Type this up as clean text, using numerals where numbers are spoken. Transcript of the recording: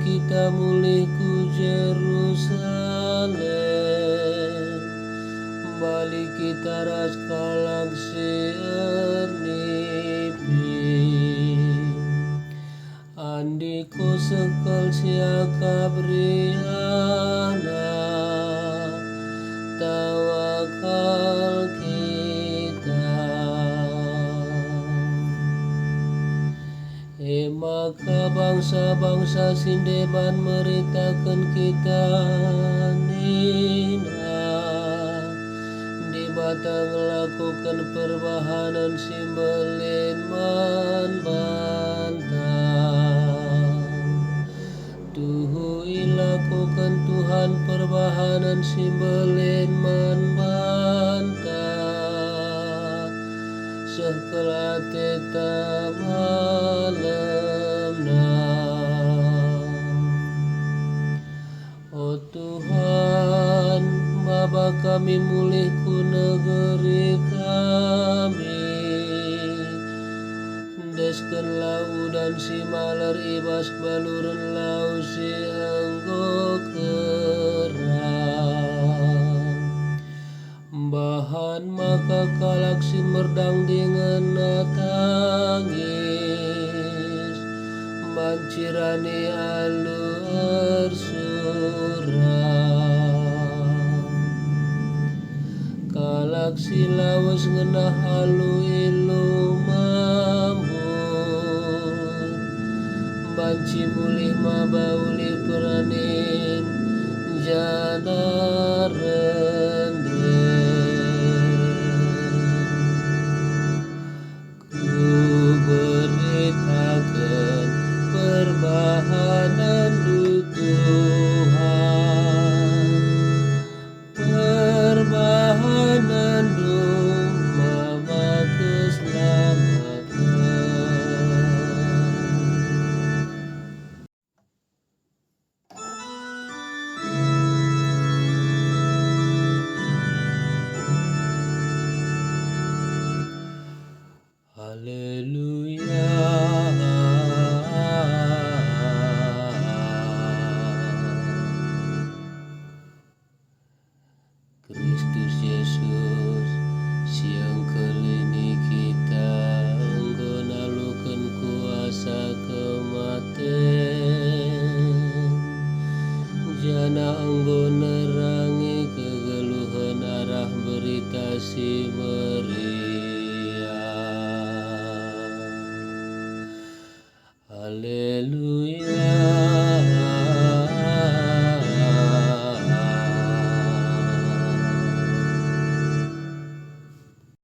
kita mulih ku Jerusalem, balik kita ras kalak siarnipi, andiko sekal siaka briana, tawakal kita. Maka bangsa-bangsa sindeban meritakan kita nina, di batang lakukan perbahanan simbelin man bantang. Tuhu ilakukan Tuhan perbahanan simbelin man bantang, sekelah tetap malamna. Oh Tuhan, Bapa kami mulih ku negeri kami, desken laudan si malar ibas baluran lau si anggo kerang, bahan maka kalak si merdang dengan natangis, bancirani alu arsurang, kalak si lawas ngenah alu ilu mambur, banci mulih mabauli peranin jana rendeng. Ku beritakan perbahanan du Tuhan, perbahanan du mama keselamatan. Haleluya. Kristus Yesus siang kelini kita enggo nalukan kuasa kematen, jana enggo